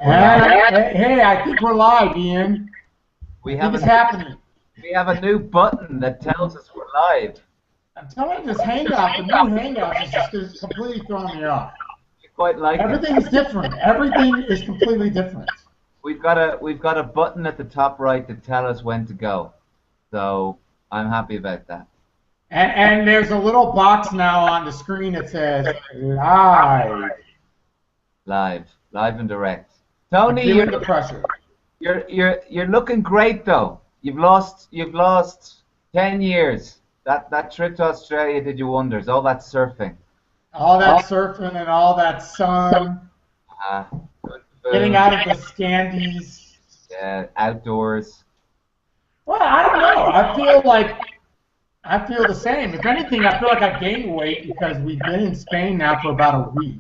We're live. Hey, I think we're live, Ian. We I have think a it's happening. we have a new button that tells us we're live. I'm telling you, this Hangout, the new Hangouts is just completely throwing me off. We quite like it. Everything's different. Everything is completely different. We've got a button at the top right to tell us when to go. So I'm happy about that. And there's a little box now on the screen that says live. Live and direct. I'm Tony, feeling the pressure. you're looking great though. You've lost 10 years. That trip to Australia did you wonders. All that surfing. All that surfing and all that sun, Uh, Good getting food. out of the Scandies. Yeah, outdoors. Well, I don't know. I feel the same. If anything, I feel like I gained weight because we've been in Spain now for about a week.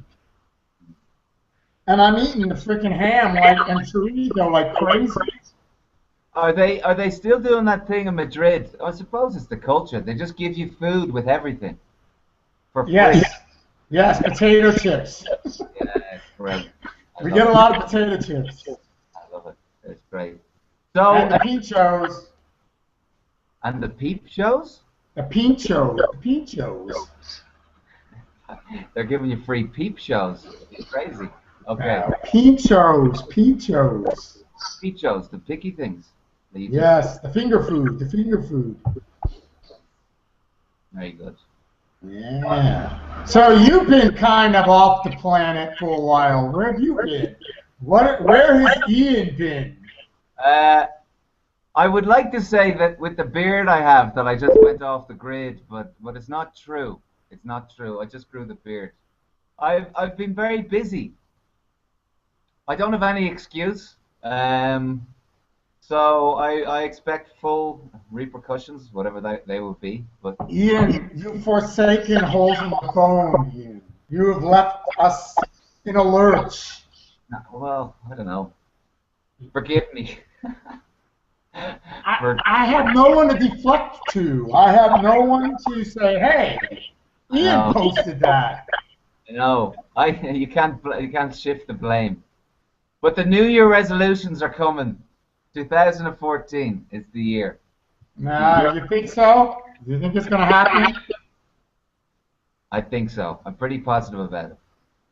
And I'm eating the freaking ham and chorizo like crazy. Are they still doing that thing in Madrid? I suppose it's the culture. They just give you food with everything for free. Yes, yes, potato chips. Yeah, it's great. I We love get a it. lot of potato chips. I love it. It's great. So, And the pinchos, and the peep shows? the pinchos. They're giving you free peep shows. It's crazy. Okay. Pinchos. Peep shows, the picky things. That you just, Yes, the finger food. very good. Yeah. So you've been kind of off the planet for a while. Where have you been? Where has Ian been? Uh, I would like to say that with the beard I have that I just went off the grid, but it's not true. It's not true. I just grew the beard. I've been very busy. I don't have any excuse. So I expect full repercussions, whatever they will be. But Ian, you've forsaken holes in the phone, Ian. You have left us in a lurch. well, I don't know. Forgive me. I, For, I have no one to deflect to. I have no one to say, hey, Ian no, posted that. no, you can't shift the blame. But the New Year resolutions are coming. 2014 is the year. Nah, you think so? You think it's going to happen? I think so. I'm pretty positive about it.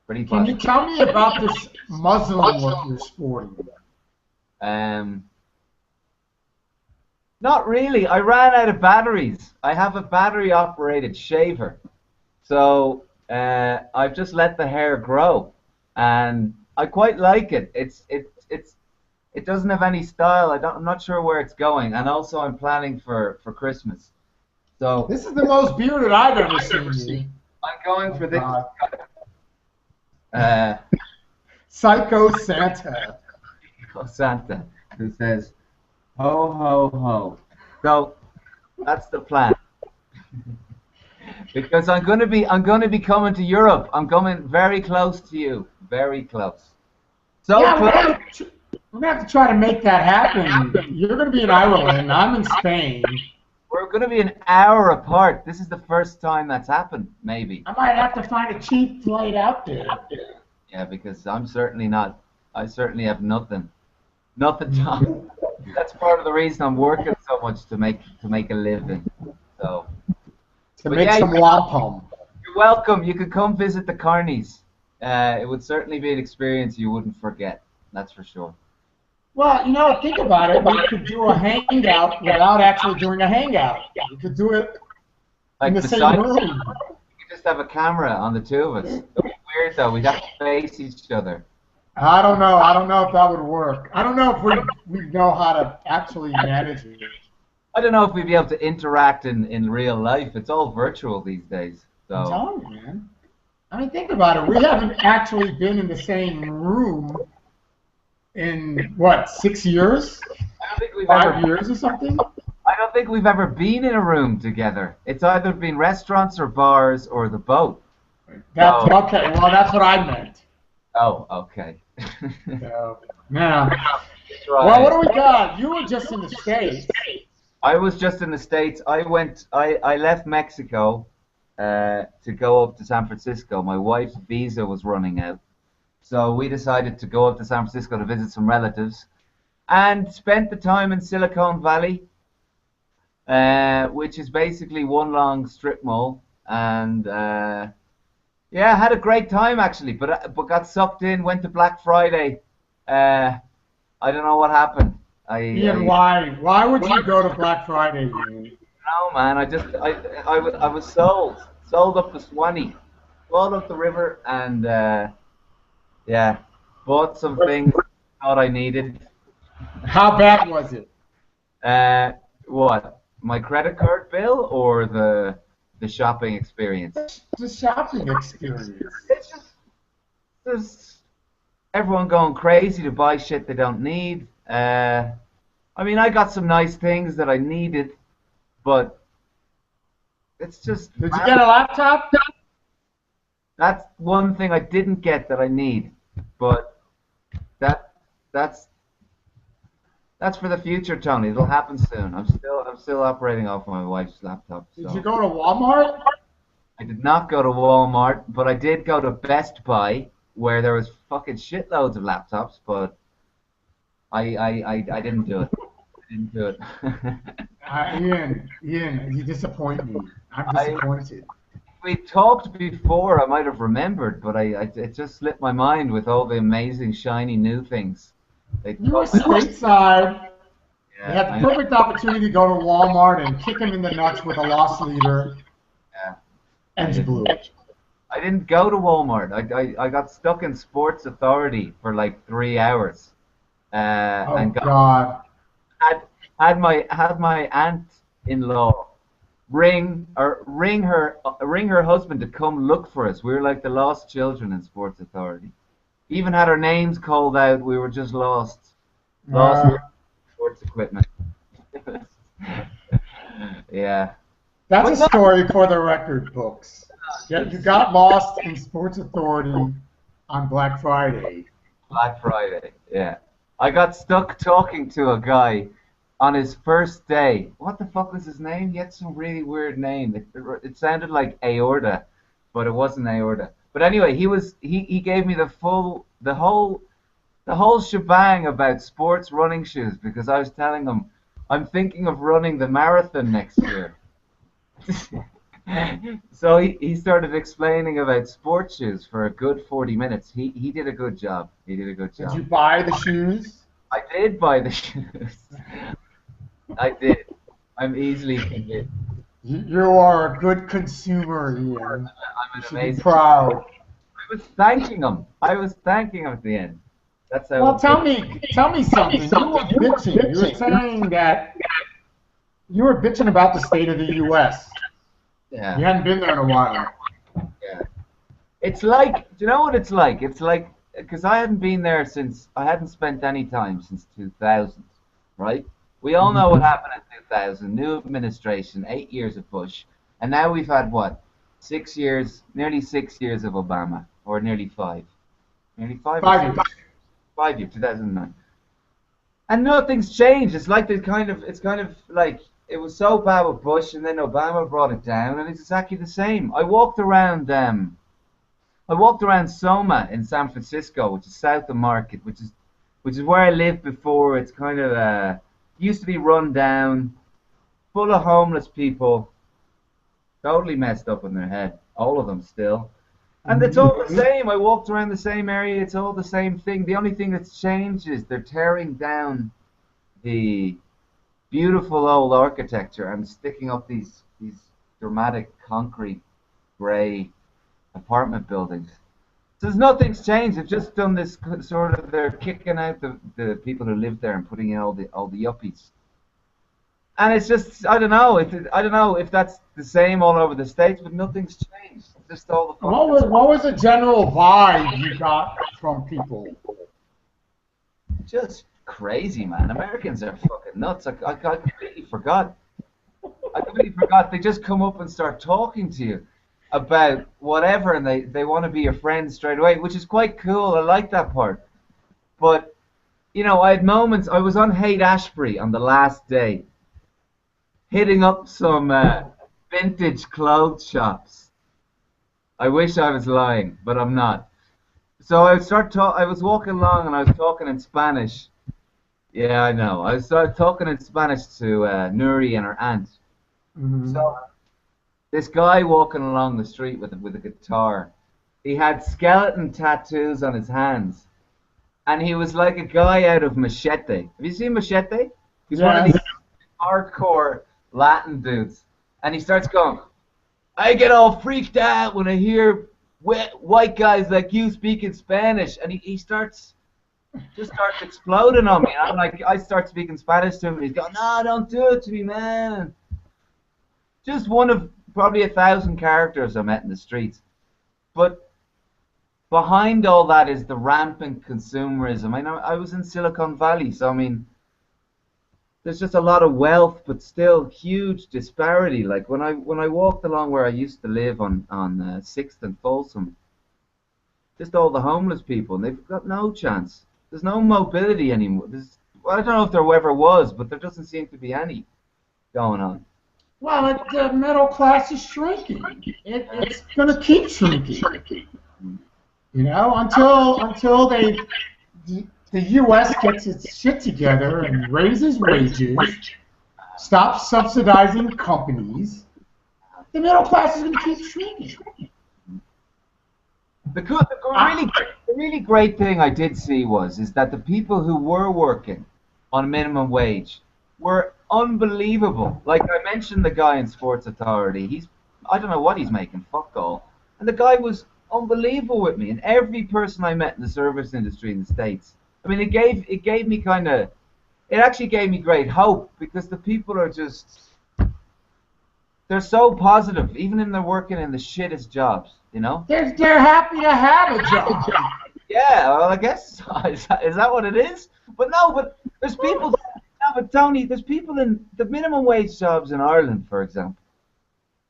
Pretty Can you positive. tell me about this Muslim look you're sporting? Um, Not really. I ran out of batteries. I have a battery operated shaver. So I've just let the hair grow, and I quite like it. It doesn't have any style. I'm not sure where it's going, and also I'm planning for Christmas. So This is the most bearded I've ever seen you. I'm going Oh, for this God. uh, Psycho Santa. Santa who says ho ho ho. So that's the plan. Because I'm going to be coming to Europe. I'm coming very close to you, very close. So Yeah, close. we're gonna have to try to make that happen. You're going to be in Ireland. I'm in Spain. We're going to be an hour apart. This is the first time that's happened, maybe. I might have to find a cheap flight out there. Yeah, because I'm certainly not. I certainly have nothing to. That's part of the reason I'm working so much to make a living. So, To but make yeah, some wampum. you're welcome. You could come visit the Carnies. It would certainly be an experience you wouldn't forget. That's for sure. Well, think about it. We could do a hangout without actually doing a hangout. We could do it in Like the same beside, we room. could just have a camera on the two of us. It would be weird though. We'd have to face each other. I don't know. I don't know if that would work. I don't know if we know how to actually manage it. I don't know if we'd be able to interact in real life. It's all virtual these days. I'm So telling you, man. I mean, think about it. We haven't actually been in the same room in what, 6 years, I don't think we've 5 years or something. I don't think we've ever been in a room together. It's either been restaurants or bars or the boat. That's So, okay. Well, that's what I meant. oh, okay. So, yeah. That's Well, what right. do we got? You were just in the States. I was just in the States. I left Mexico to go up to San Francisco. My wife's visa was running out. So we decided to go up to San Francisco to visit some relatives and spent the time in Silicon Valley, which is basically one long strip mall. And yeah, I had a great time actually, but got sucked in. Went to Black Friday. Uh, I don't know what happened. Ian, why? Why would you go to Black Friday, Ian? No, man. I was sold up to Swanee, sold up the river, and yeah, bought some things I thought I needed. How bad was it? Uh, what? My credit card bill or the shopping experience? The shopping experience. It's just there's everyone going crazy to buy shit they don't need. I mean, I got some nice things that I needed, but it's just Did you get a laptop? that's one thing I didn't get that I need. But that that's that's for the future, Tony. It'll happen soon. I'm still operating off my wife's laptop. Did you So go to Walmart? I did not go to Walmart, but I did go to Best Buy where there was fucking shitloads of laptops, but I didn't do it. I didn't do it. Ian, you disappoint me. I'm I disappointed. we talked before. I might have remembered, but it just slipped my mind with all the amazing shiny new things. They You were caught my eye. stateside. You Yeah, had I the know. perfect opportunity to go to Walmart and kick him in the nuts with a lost leader, Yeah, I and you blew didn't. it. I didn't go to Walmart. I got stuck in Sports Authority for like 3 hours, Oh and God. had had my aunt-in-law ring her husband to come look for us. We were like the lost children in Sports Authority. Even had our names called out. We were just lost Uh, sports equipment. Yeah, that's a but no, story for the record books. Yeah, you it's got lost in Sports Authority on Black Friday. Black Friday. Yeah, I got stuck talking to a guy on his first day. What the fuck was his name? He had some really weird name. It sounded like aorta, but it wasn't aorta. But anyway, he gave me the whole shebang about sports running shoes because I was telling him I'm thinking of running the marathon next year. So he started explaining about sports shoes for a good 40 minutes. He did a good job. He did a good Did you job. buy the shoes? I did buy the shoes. I did. I'm easily convinced. You are a good consumer, Ian. I'm You an should be amazing. proud. I was thanking him. I was thanking him at the end. That's Well, how tell me something. You were bitching. You were saying that you were bitching about the state of the U.S. yeah. You hadn't been there in a while. Yeah. It's like, do you know what it's like? It's like, because I hadn't spent any time since 2000, right? We all know what Mhm. happened in 2000. New administration, 8 years of Bush, and now we've had what? 6 years, nearly 6 years of Obama, or nearly five. Nearly 5 or 6. 5 years. 5 years, 2009. And nothing's changed. It's kind of like it was so bad with Bush, and then Obama brought it down, and it's exactly the same. I walked around Soma in San Francisco, which is south of Market, which is where I lived before. It's kind of used to be run down, full of homeless people, totally messed up in their head, all of them still. And it's all the same. I walked around the same area. It's all the same thing. The only thing that's changed is they're tearing down the beautiful old architecture and sticking up these dramatic concrete gray apartment buildings. So there's nothing's changed. They've just done this sort of. They're kicking out the people who live there and putting in all the yuppies. And it's just I don't know if that's the same all over the states, but nothing's changed. Just all the What fucking was what was the general vibe you got from people? just crazy, man. Americans are fucking nuts. I completely forgot. I completely forgot. They just come up and start talking to you about whatever, and they want to be your friend straight away, which is quite cool. I like that part. But I had moments. I was on Haight Ashbury on the last day, hitting up some vintage clothes shops. I wish I was lying, but I'm not. So I was walking along and I was talking in Spanish. Yeah, I know. I started talking in Spanish to Nuri and her aunt. Hmm. So this guy walking along the street with a guitar, he had skeleton tattoos on his hands, and he was like a guy out of Machete. Have you seen Machete? He's one of Yes. these hardcore Latin dudes, and he starts going, I get all freaked out when I hear white guys like you speaking Spanish, and he starts exploding on me. And I'm like, I start speaking Spanish to him, and he's going, no, don't do it to me, man. And just one of probably 1,000 characters I met in the streets. But behind all that is the rampant consumerism. I know I was in Silicon Valley, so I mean, there's just a lot of wealth, but still huge disparity. Like when I walked along where I used to live on Sixth and Folsom, just all the homeless people, and they've got no chance. There's no mobility anymore. Well, I don't know if there ever was, but there doesn't seem to be any going on. Well, the middle class is shrinking. It's going to keep shrinking. You know, until the U.S. gets its shit together and raises wages, stops subsidizing companies, the middle class is going to keep shrinking. The really great thing I did see is that the people who were working on minimum wage were unbelievable. Like I mentioned, the guy in Sports Authority, I don't know what he's making, fuck all, and the guy was unbelievable with me. And every person I met in the service industry in the States, I mean, it gave me it actually gave me great hope because the people are just they're so positive, even in they're working in the shittest jobs, you know? They're happy to have a job. Yeah, well, I guess is that what it is? But no, but there's people. No, but Tony, there's people in the minimum wage jobs in Ireland, for example.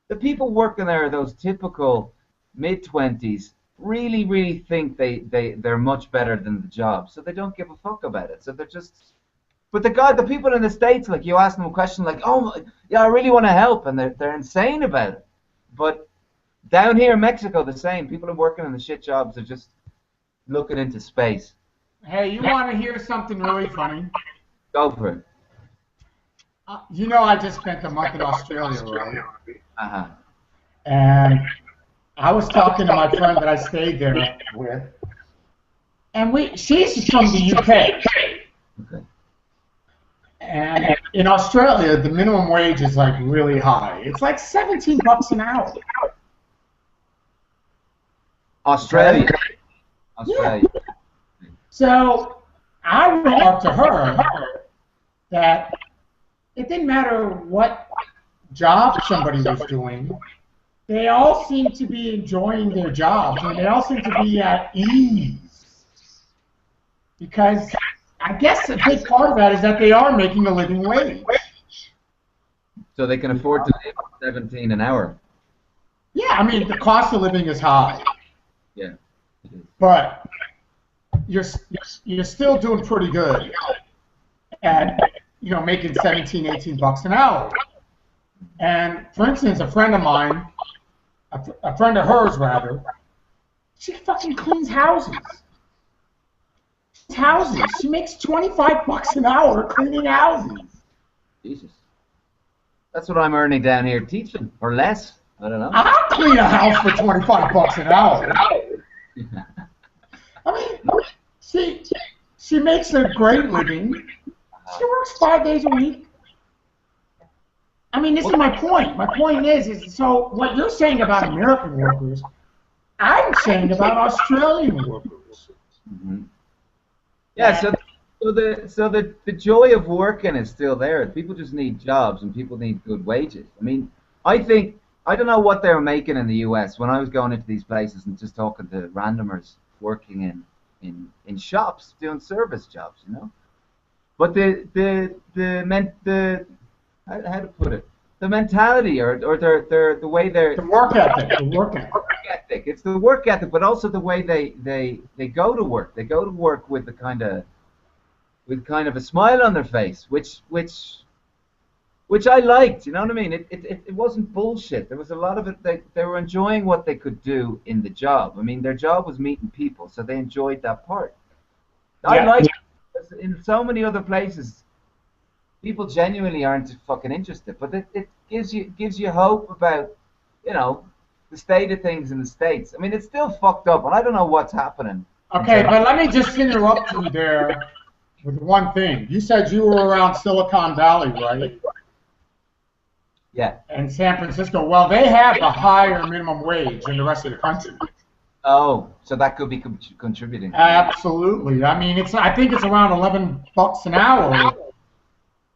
The people working there are those typical mid-20s. Really, really think they're much better than the job, so they don't give a fuck about it. So they're just. But the people in the States, like you ask them a question like, "Oh, yeah, I really want to help," and they're insane about it. But down here in Mexico, the same. People are working in the shit jobs are just looking into space. Hey, you want to hear something really funny? Go for it. You know, I just spent a month in Australia, right? Uh-huh. And I was talking to my friend that I stayed there with, and she's from the UK. Okay. And in Australia, the minimum wage is like really high. It's like $17 an hour. Australia. Okay? Australia. Yeah. So I remarked to her that it didn't matter what job somebody was doing, they all seem to be enjoying their jobs and they all seem to be at ease. Because I guess a big part of that is that they are making a living wage. So they can afford to pay 17 an hour. Yeah, I mean, the cost of living is high. Yeah. But you're still doing pretty good at, you know, making 17, $18 an hour. And for instance, a friend of mine, a friend of hers rather, she fucking cleans houses. She makes $25 an hour cleaning houses. Jesus. That's what I'm earning down here teaching, or less. I don't know. I'll clean a house for $25 an hour. I mean, she makes a great living. She works 5 days a week. I mean, this is my point. My point is so what you're saying about American workers, I'm saying about Australian workers. Mm-hmm. Yeah, so the joy of working is still there. People just need jobs and people need good wages. I mean, I don't know what they were making in the US when I was going into these places and just talking to randomers working in shops doing service jobs, you know. But how to put it, the mentality or the way they're The work ethic. It's the work ethic, but also the way they go to work. They go to work with kind of a smile on their face, which which I liked. You know what I mean? It wasn't bullshit. There was a lot of it. They were enjoying what they could do in the job. I mean, their job was meeting people, so they enjoyed that part. I Yeah. like it. In so many other places, people genuinely aren't fucking interested. But it gives you hope about, you know, the state of things in the States. I mean, it's still fucked up, and I don't know what's happening. Okay, but let me just interrupt you there with one thing. You said you were around Silicon Valley, right? Yeah. And San Francisco. Well, they have a higher minimum wage than the rest of the country. Oh, so that could be contributing. Absolutely. I mean, I think it's around $11 an hour,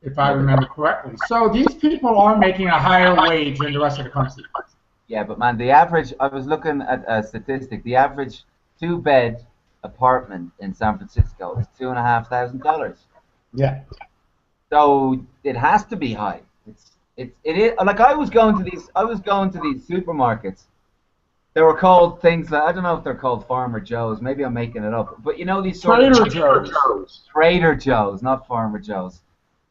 if I remember correctly. So these people are making a higher wage than the rest of the country. Yeah, but man, the average, I was looking at a statistic, the average two-bed apartment in San Francisco is $2,500. Yeah. So it has to be high. It is like I was going to these supermarkets. They were called things that I don't know if they're called Farmer Joe's. Maybe I'm making it up. But you know these sort Trader of Joe's. Trader Joe's, not Farmer Joe's.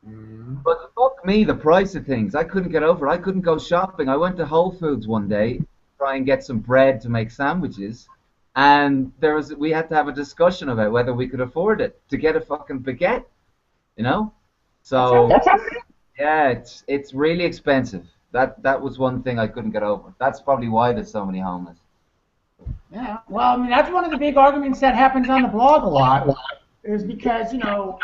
But fuck me, the price of things. I couldn't get over it. I couldn't go shopping. I went to Whole Foods one day to try and get some bread to make sandwiches, and we had to have a discussion about whether we could afford it to get a fucking baguette, you know? So yeah, it's really expensive. That was one thing I couldn't get over. That's probably why there's so many homeless. Yeah. Well, I mean, that's one of the big arguments that happens on the blog a lot, is because, you know,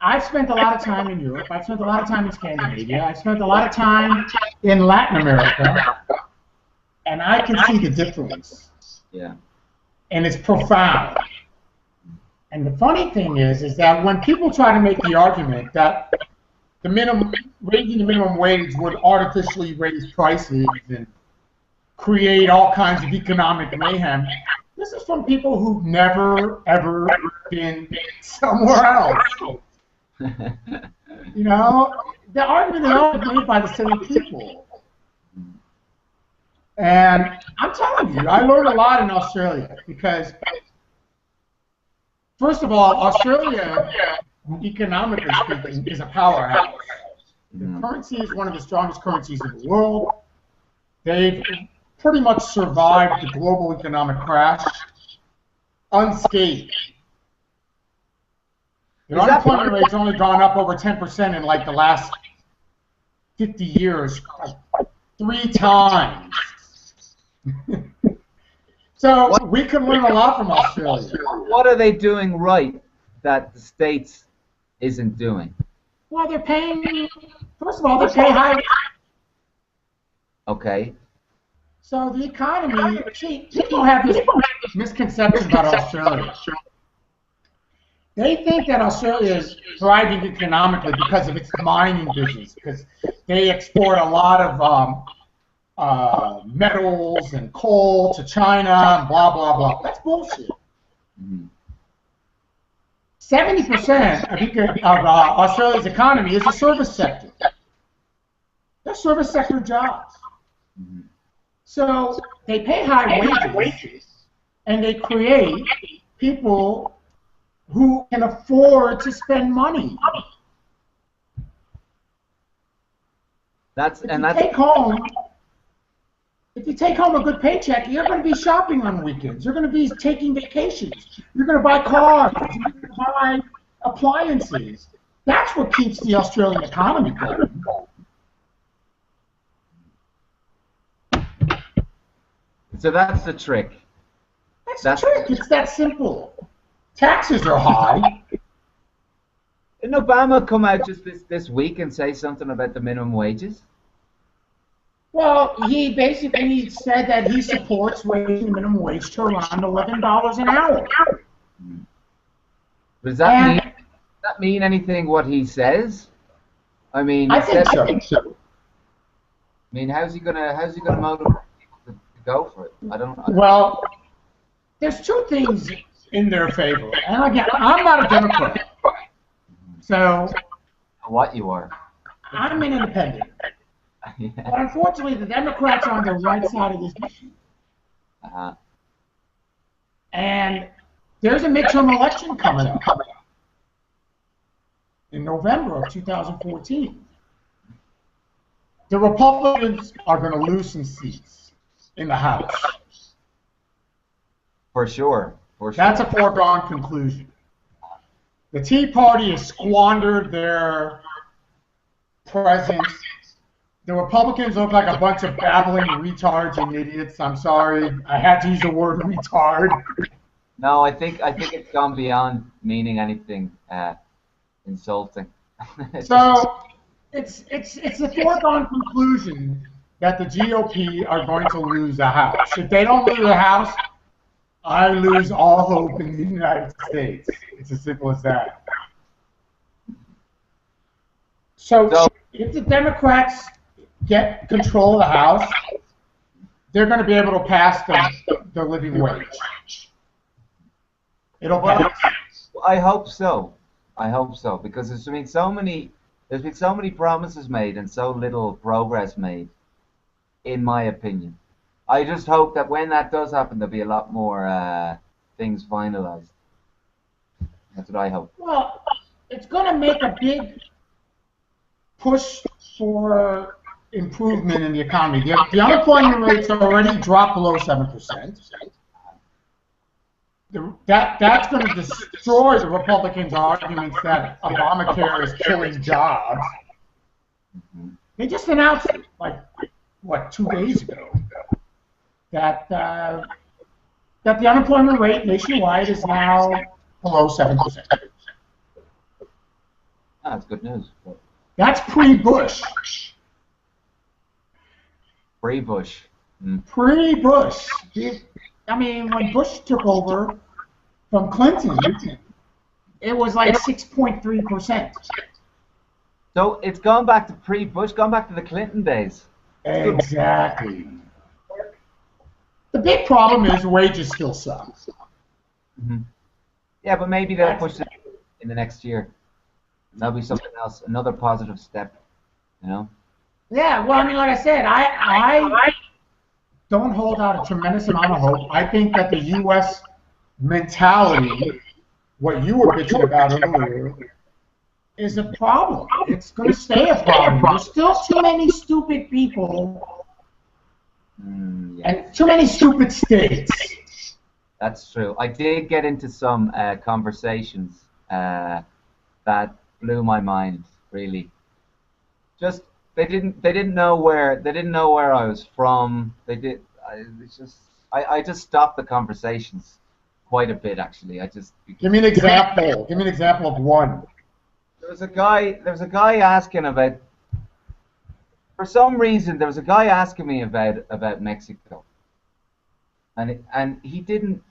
I've spent a lot of time in Europe. I've spent a lot of time in Scandinavia. I've spent a lot of time in Latin America, and I can see the difference. Yeah. And it's profound. And the funny thing is that when people try to make the argument that raising the minimum wage would artificially raise prices and create all kinds of economic mayhem, this is from people who've never, ever been somewhere else. You know, the argument is always made by the same people. And I'm telling you, I learned a lot in Australia because, first of all, Australia, economically speaking, is a powerhouse. The currency is one of the strongest currencies in the world. They've pretty much survived the global economic crash unscathed. Their unemployment rate's only gone up over 10% in like the last 50 years, 3 times. So we can learn a lot from Australia. What are they doing right that the States isn't doing? Well, they're paying, first of all, they pay high. Okay. So the economy, see, people have this misconception about Australia. They think that Australia is thriving economically because of its mining business, because they export a lot of metals and coal to China and blah, blah, blah. That's bullshit. 70% of Australia's economy is the service sector. They're service sector jobs. So they pay high wages, and they create people who can afford to spend money. If you take home a good paycheck, you're going to be shopping on weekends. You're going to be taking vacations. You're going to buy cars. You're going to buy appliances. That's what keeps the Australian economy going. So that's the trick. That's the trick. It's that simple. Taxes are high. Didn't Obama come out just this week and say something about the minimum wages? Well, he basically said that he supports raising the minimum wage to around $11 an hour. Does that mean anything? What he says? I mean, I think so. I mean, how's he gonna motivate people to go for it? I don't know. Well, there's 2 things in their favor. And again, I'm not a Democrat. So What you are? I'm an independent. But unfortunately, the Democrats are on the right side of this issue. And there's a midterm election coming up in November of 2014. the Republicans are going to lose some seats in the House. For sure. For sure. That's a foregone conclusion. The Tea Party has squandered their presence. The Republicans look like a bunch of babbling retards and idiots. I'm sorry, I had to use the word retard. No, I think it's gone beyond meaning anything insulting. So it's a foregone conclusion that the GOP are going to lose the House. If they don't lose the House, I lose all hope in the United States. It's as simple as that. So if the Democrats get control of the House, they're going to be able to pass the living wage. It'll pass. I hope so. I hope so because there's been so many promises made and so little progress made, in my opinion. I just hope that when that does happen, there'll be a lot more things finalized. That's what I hope. Well, it's going to make a big push for improvement in the economy. The unemployment rate's already dropped below 7%. That's going to destroy the Republicans' arguments that Obamacare is killing jobs. They just announced, like, what, 2 days ago, that the unemployment rate nationwide is now below 7%. That's good news. That's pre-Bush. Pre-Bush. Pre-Bush. I mean, when Bush took over from Clinton, it was like 6.3%. So it's gone back to pre-Bush, gone back to the Clinton days. Exactly. The big problem is wages still suck. Mm-hmm. Yeah, but maybe they'll push it in the next year. That'll be something else, another positive step, you know? Yeah, well, I mean, like I said, I don't hold out a tremendous amount of hope. I think that the U.S. mentality, what you were bitching about earlier, is a problem. It's going to stay a problem. There's still too many stupid people and too many stupid states. That's true. I did get into some conversations that blew my mind, really. Just they didn't know where I was from. I just stopped the conversations quite a bit, actually. Give me an example. Give me an example of one. There was a guy asking about, for some reason, there was a guy asking me about Mexico, and he didn't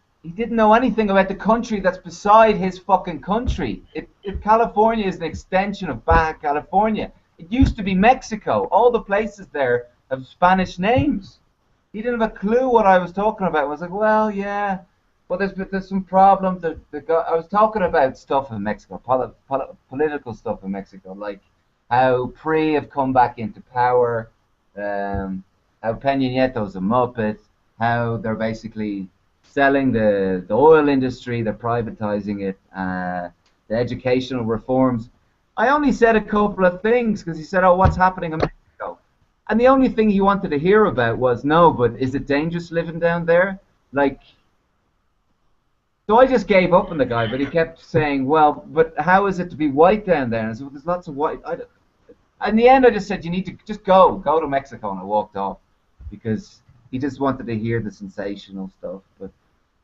know anything about the country that's beside his fucking country. California is an extension of Baja California. It used to be Mexico. All the places there have Spanish names. He didn't have a clue what I was talking about. I was like, well, yeah, well, there's some problems. I was talking about stuff in Mexico, political stuff in Mexico, like how PRI have come back into power, how Peña Nieto's a muppet, how they're basically selling the oil industry, they're privatizing it, the educational reforms. I only said a couple of things because he said, oh, what's happening in Mexico? And the only thing he wanted to hear about was, no, but is it dangerous living down there? Like, so I just gave up on the guy, but he kept saying, well, but how is it to be white down there? And I said, well, there's lots of white. In the end, I just said, you need to just go to Mexico, and I walked off because he just wanted to hear the sensational stuff. But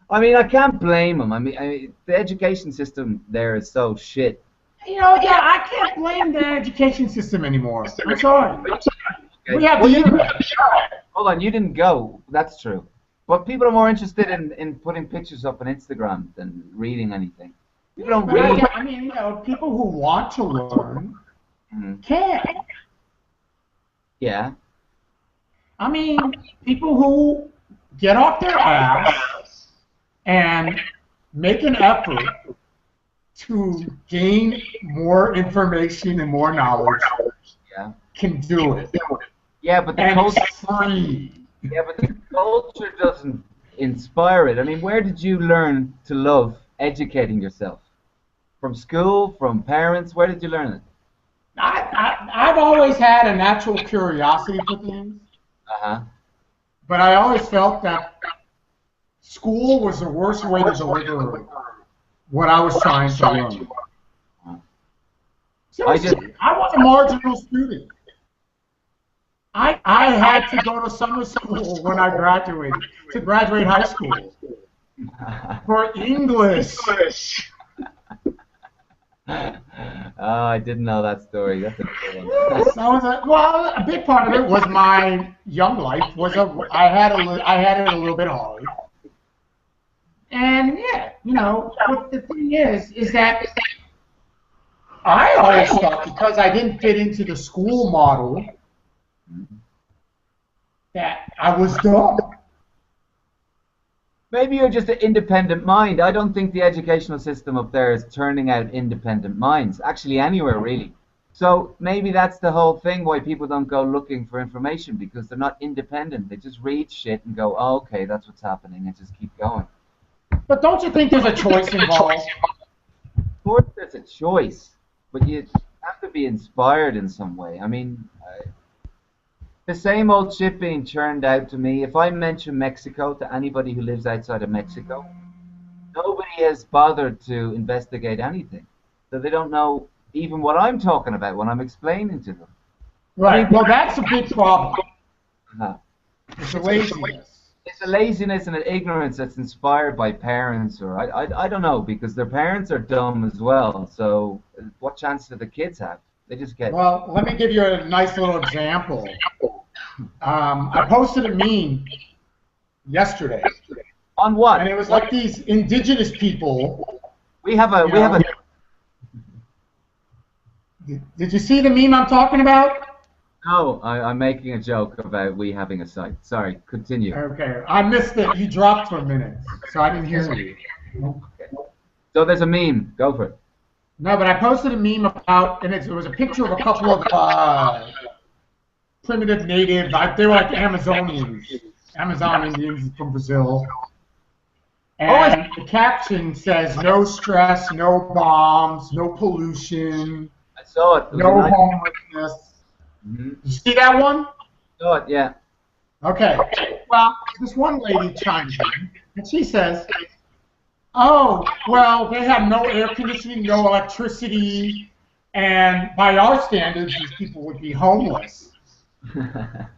I mean, I can't blame him. I mean, the education system there is so shit. You know, yeah, I can't blame the education system anymore. I'm sorry. We have the internet. Hold on, you didn't go. That's true. But people are more interested in putting pictures up on Instagram than reading anything. People don't read. I mean, you know, people who want to learn can. Yeah. I mean, people who get off their ass and make an effort to gain more information and more knowledge can do it. Yeah, but the culture, yeah, but the culture doesn't inspire it. I mean, where did you learn to love educating yourself? From school, from parents? Where did you learn it? I I've always had a natural curiosity for things, Uh-huh. but I always felt that school was the worst way to deliver what I was trying to learn. Seriously, I was a marginal student. I had to go to summer school when I graduated, to graduate high school, for English. Oh, I didn't know that story. That's a good one. Yes, well, a big part of it was my young life. I had it a little bit hard. And yeah, but the thing is that I always thought because I didn't fit into the school model that I was dumb. Maybe you're just an independent mind. I don't think the educational system up there is turning out independent minds, actually anywhere really. So maybe that's the whole thing why people don't go looking for information, because they're not independent. They just read shit and go, oh, okay, that's what's happening, and just keep going. But don't you think there's a choice involved? Of course there's a choice, but you have to be inspired in some way. I mean, the same old shit being churned out to me. If I mention Mexico to anybody who lives outside of Mexico, nobody has bothered to investigate anything. So they don't know even what I'm talking about when I'm explaining to them. Right. Well, that's a big problem. It's a laziness. It's a laziness and an ignorance that's inspired by parents, or I don't know, because their parents are dumb as well. So what chance do the kids have? They just get... Well, let me give you a nice little example. I posted a meme yesterday. On what? And it was like these indigenous people. We have a... Did you see the meme I'm talking about? No, I'm making a joke about we having a site. Sorry, continue. Okay, I missed it. You dropped for a minute, so I didn't hear you. Okay. So there's a meme. Go for it. No, but I posted a meme about, and it was a picture of a couple of primitive natives. They were like Amazon Indians from Brazil. And the caption says, "No stress, no bombs, no pollution, I saw it. no homelessness." Mm-hmm. You see that one? Saw it, yeah. Okay. Well, this one lady chimes in, and she says, "Oh, well, they have no air conditioning, no electricity, and by our standards, these people would be homeless." And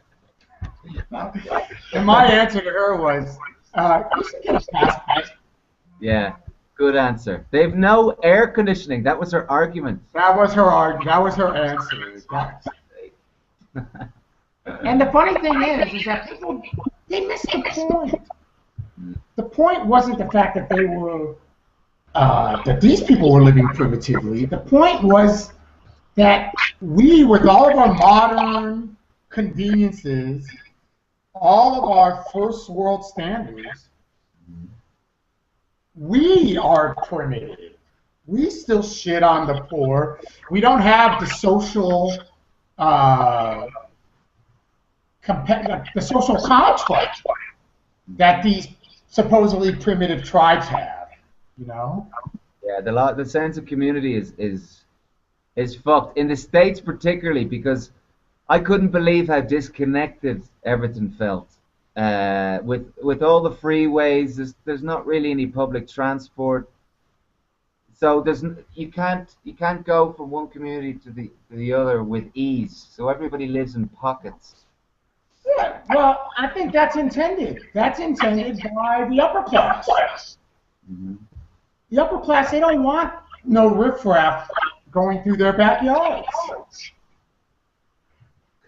my answer to her was, "You should get a passport." Yeah, good answer. They have no air conditioning. That was her argument. That was her answer. And the funny thing is that people, they miss the point. The point wasn't the fact that they were, that these people were living primitively. The point was that we, with all of our modern conveniences, all of our first world standards, we are primitive. We still shit on the poor. We don't have the social contract that these supposedly primitive tribes have, Yeah, the sense of community is fucked in the States, particularly because I couldn't believe how disconnected everything felt. With all the freeways, there's not really any public transport. So you can't go from one community to the other with ease. So everybody lives in pockets. Yeah, well, I think that's intended. That's intended by the upper class. Mm-hmm. The upper class, they don't want no riffraff going through their backyards.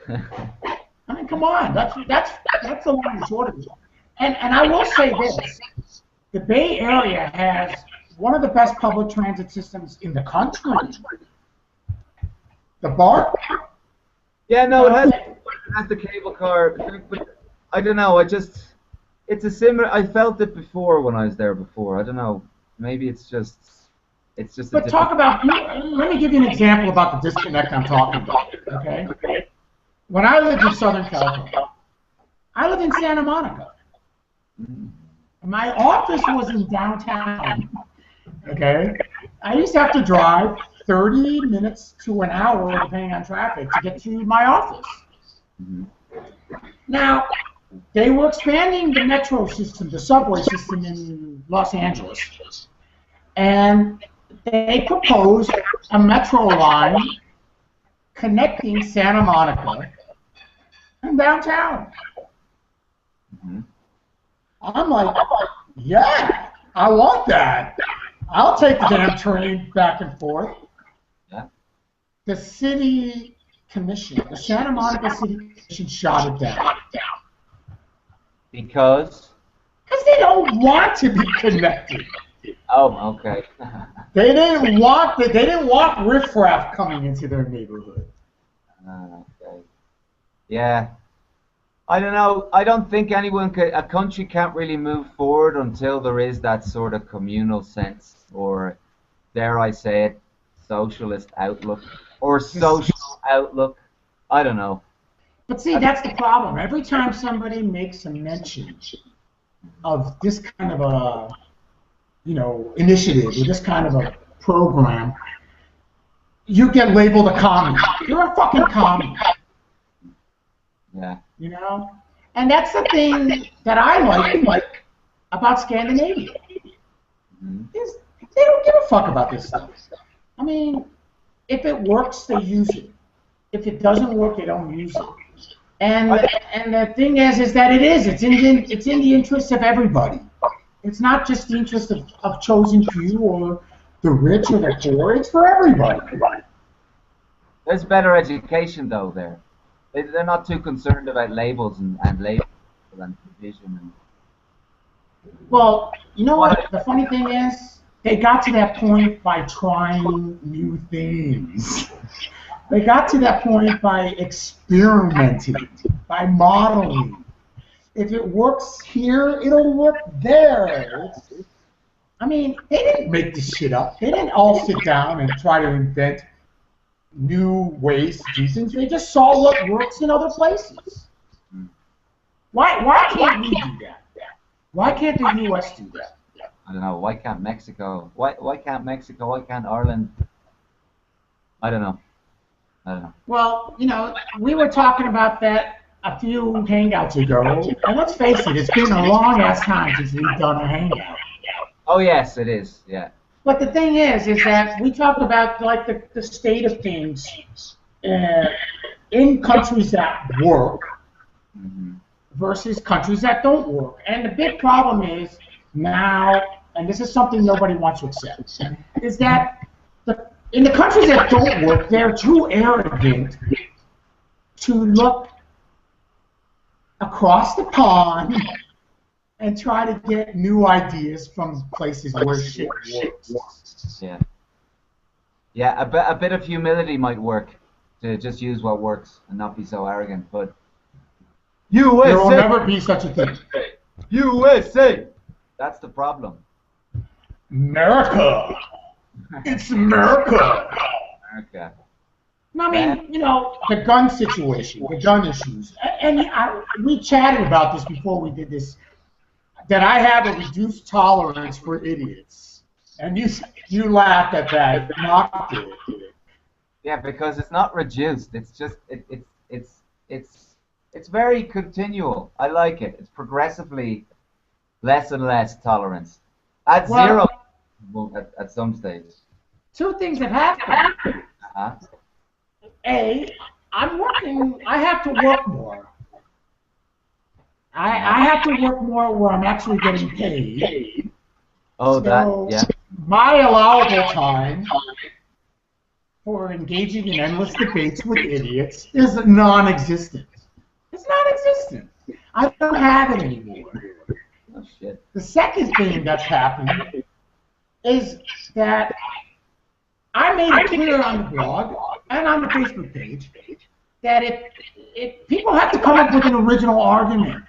I mean, come on, that's the long and short of it. And I will say this: the Bay Area has one of the best public transit systems in the country. The BART. Yeah, no, it has the cable car. But I don't know. It's a similar. I felt it before when I was there before. I don't know. Maybe it's just. But talk about. Let me give you an example about the disconnect I'm talking about. Okay. When I lived in Southern California, I lived in Santa Monica. My office was in downtown. Okay. I used to have to drive 30 minutes to an hour, depending on traffic, to get to my office. Mhm. Now, they were expanding the metro system, the subway system in Los Angeles, and they proposed a metro line connecting Santa Monica and downtown. Mhm. I'm like, yeah, I want that. I'll take the damn train back and forth. Yeah. The city commission, the Santa Monica City Commission shot it down. Because. Because they don't want to be connected. Oh, okay. They didn't want riffraff coming into their neighborhood. Okay. Yeah. I don't know. I don't think a country can't really move forward until there is that sort of communal sense, or dare I say it, socialist outlook, or social outlook. I don't know. But see, that's the problem. Every time somebody makes a mention of this kind of a, initiative or this kind of a program, you get labeled a commie. You're a fucking commie. Yeah. And that's the thing that I like about Scandinavia. Mhm. Is they don't give a fuck about this stuff. I mean, if it works, they use it. If it doesn't work, they don't use it. And the thing is that it's in the interest of everybody. It's not just the interest of chosen few or the rich or the poor. It's for everybody. There's better education though there. They're not too concerned about labels and labels and division and. Well, you know what? The funny thing is, they got to that point by trying new things. They got to that point by experimenting, by modeling. If it works here, it'll work there. I mean, they didn't make this shit up. They didn't all sit down and try to invent new ways to do things. They just saw what works in other places. Why can't we do that? Why can't the U.S. do that? I don't know. Why can't Mexico? Why can't Mexico? Why can't Ireland? I don't know. Well, we were talking about that a few hangouts ago, and let's face it, it's been a long ass time since we've done a hangout. Oh yes, it is. Yeah. But the thing is that we talked about like the state of things in countries that work versus countries that don't work. And the big problem is now, and this is something nobody wants to accept, is that in the countries that don't work, they're too arrogant to look across the pond and try to get new ideas from places where shit works. Yeah. Yeah, a bit of humility might work, to just use what works and not be so arrogant. But USA, there will never be such a thing. USA, that's the problem. America, it's America. America. I mean, the gun situation, the gun issues, and we chatted about this before we did this. That I have a reduced tolerance for idiots, and you laughed at that, mocked it. Yeah, because it's not reduced. It's just it's very continual. I like it. It's progressively less and less tolerance. At zero at some stage. Two things have happened. Uh-huh. A, I'm working. I have to work more. I have to work more where I'm actually getting paid. Oh, so yeah. My allowable time for engaging in endless debates with idiots is non-existent. It's non-existent. I don't have it anymore. Oh, shit. The second thing that's happened is that I made it clear on the blog and on the Facebook page that if people have to come up with an original argument,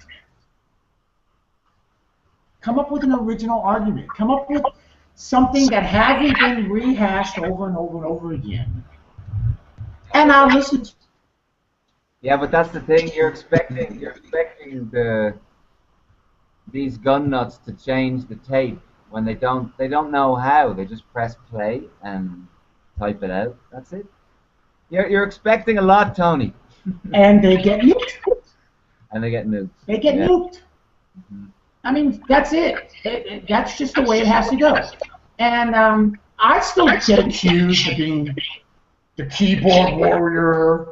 come up with an original argument, come up with something that hasn't been rehashed over and over and over again, and I'll listen to. Yeah, but that's the thing. You're expecting these gun nuts to change the tape when they don't know how. They just press play and type it out. That's it. You're expecting a lot, Tony. And they get nuked. And they get nuked. They get Yeah. nuked. I mean, that's it. That's just the way it has to go. And I still get accused of being the keyboard warrior,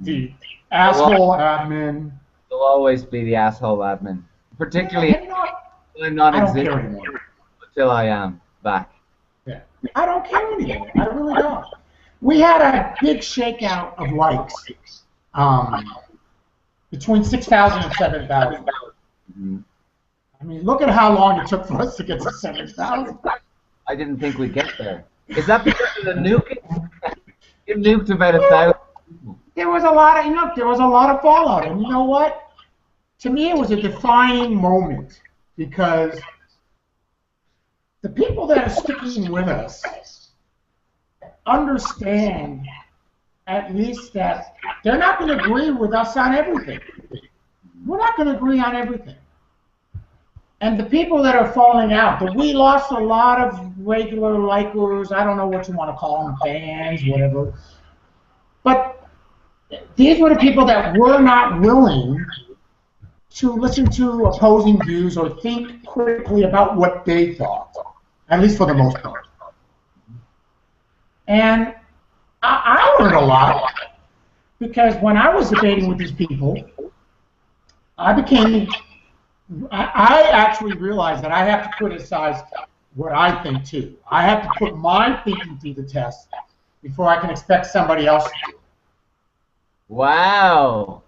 the asshole admin. You'll always be the asshole admin, particularly You know what? when I'm not I don't care existing anymore. until I am back. Yeah. I don't care anymore. I really don't. We had a big shakeout of likes between 6,000 and 7,000. Mhm. I mean, look at how long it took for us to get to 7,000. I didn't think we'd get there. Is that because of the nuking? You nuked about 1,000 people. There was a lot of, there was a lot of fallout, and you know what? To me, it was a defining moment because the people that are sticking with us understand at least that they're not going to agree with us on everything. We're not going to agree on everything. And the people that are falling out, we lost a lot of regular likers, I don't know what you want to call them, fans, whatever. But these were the people that were not willing to listen to opposing views or think critically about what they thought, at least for the most part. And I learned a lot because when I was debating with these people, I actually realized that I have to criticize what I think too. I have to put my thinking through the test before I can expect somebody else to do it. Wow.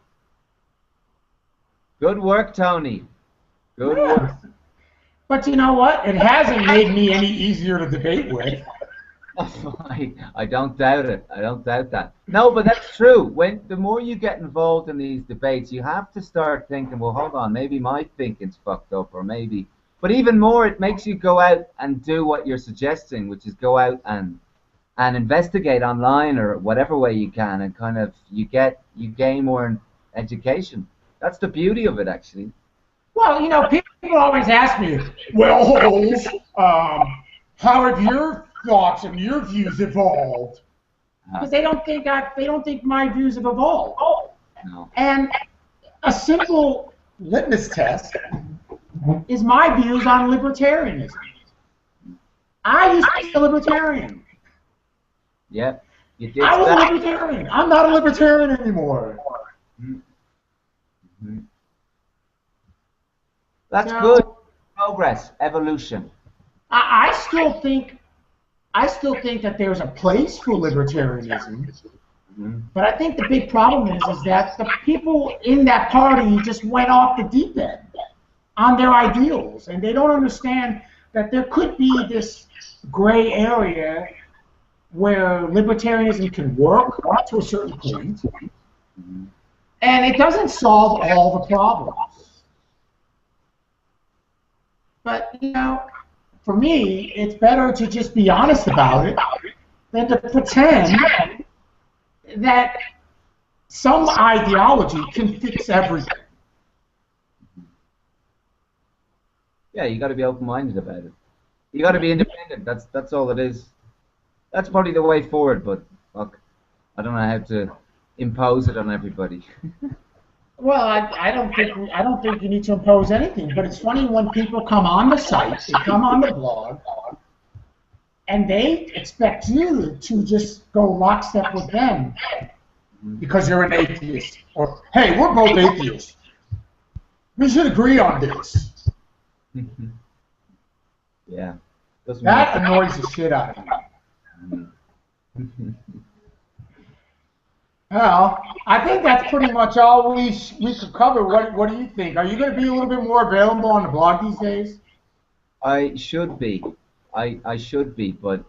Good work, Tony. Good work. But you know what? It hasn't made me any easier to debate with. I don't doubt it. I don't doubt that. No, but that's true. The more you get involved in these debates, you have to start thinking, well, hold on, maybe my thinking's fucked up, or maybe. But even more, it makes you go out and do what you're suggesting, which is go out and investigate online or whatever way you can, and kind of you gain more education. That's the beauty of it, actually. Well, people always ask me, well, Holes, how have your thoughts and your views evolved? Because they don't think my views have evolved. No. And a simple litmus test is my views on libertarianism. I used to be a libertarian. Yep. You did I was a that. libertarian. I'm not a libertarian anymore. Mm-hmm. That's good. Progress, evolution. I still think that there's a place for libertarianism, but I think the big problem is that the people in that party just went off the deep end on their ideals, and they don't understand that there could be this gray area where libertarianism can work to a certain point, and it doesn't solve all the problems. But, for me, it's better to just be honest about it than to pretend that some ideology can fix everything. Yeah, you got to be open-minded about it. You got to be independent. That's all it is. That's probably the way forward. But look, I don't know how to impose it on everybody. Well, I don't think you need to impose anything. But it's funny when people come on the site, they come on the blog, and they expect you to just go lockstep with them because you're an atheist. Or, hey, we're both atheists. We should agree on this. Yeah. That annoys the shit out of me. Well, I think that's pretty much all we could cover. What do you think? Are you going to be a little bit more available on the blog these days? I should be. I should be, but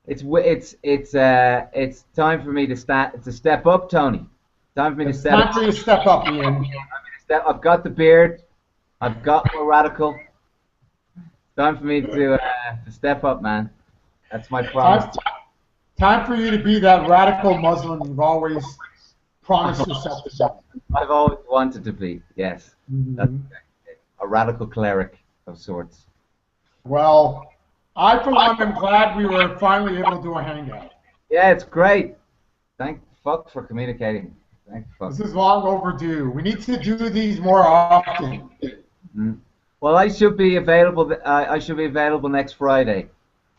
it's time for me to step up, Tony. Time for me to step up. Time for you to step up, Ian. I've got the beard. I've got more radical. Time for me to step up, man. That's my promise. Time for you to be that radical Muslim you've always promised yourself to be. I've always wanted to be, yes. That's a radical cleric of sorts. Well, I, for one, am glad we were finally able to do a hangout. Yeah, it's great. Thank fuck for communicating. Thank fuck. This is long overdue. We need to do these more often. Mm. Well, I should be available. I should be available next Friday.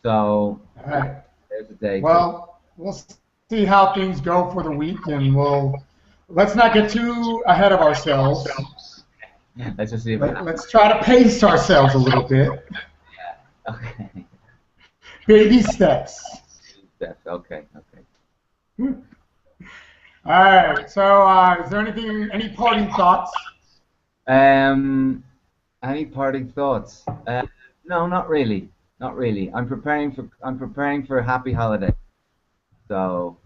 So All right. there's a date. Well, we'll see how things go for the week, and let's not get too ahead of ourselves. Let's just see if Let's try to pace ourselves a little bit. Okay. Baby steps. Yes, okay. All right. So, is there any parting thoughts? Any parting thoughts? No, not really. Not really. I'm preparing for a happy holiday. So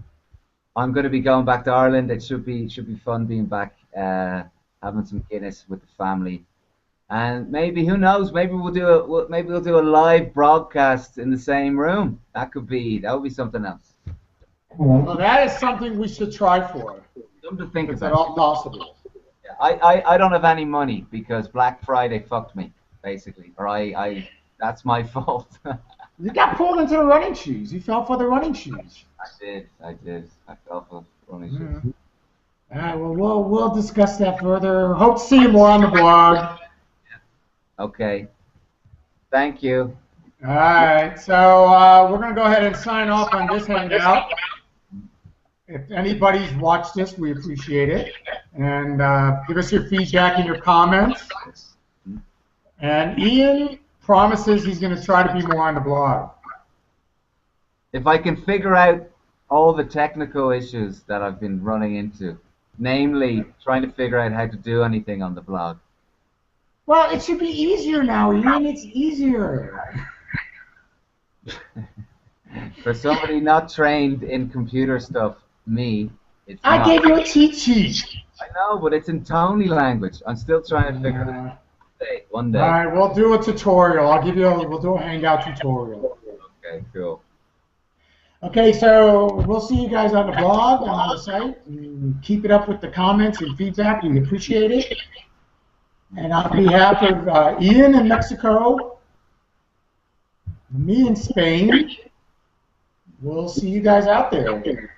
I'm going to be going back to Ireland. It should be fun being back, having some Guinness with the family, and maybe who knows? Maybe we'll do a live broadcast in the same room. That would be something else. Well, that is something we should try for. Something to think Is about. that all possible? Yeah, I don't have any money because Black Friday fucked me basically, or I that's my fault. You got pulled into the running shoes. You fell for the running shoes. I did. I fell for running shoes. All right. Well, we'll discuss that further. Hope to see you more on the blog. Okay. Thank you. All right. So we're gonna go ahead and sign off on this hangout. If anybody's watched this, we appreciate it, and give us your feedback and your comments. And Ian promises he's going to try to be more on the blog. If I can figure out all the technical issues that I've been running into, namely trying to figure out how to do anything on the blog. Well, it should be easier now, Ian. It's easier. For somebody not trained in computer stuff, me, it's I not. gave you a cheat sheet. I know, but it's in Tony language. I'm still trying to figure it out. One day. All right, we'll do a tutorial. We'll do a hangout tutorial. Okay, cool. Okay, so we'll see you guys on the blog and on the site. And keep it up with the comments and feedback. We appreciate it. And on behalf of Ian in Mexico, me in Spain, we'll see you guys out there.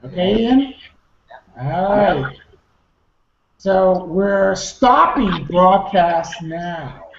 Okay, Ian? All right. So we're stopping broadcast now.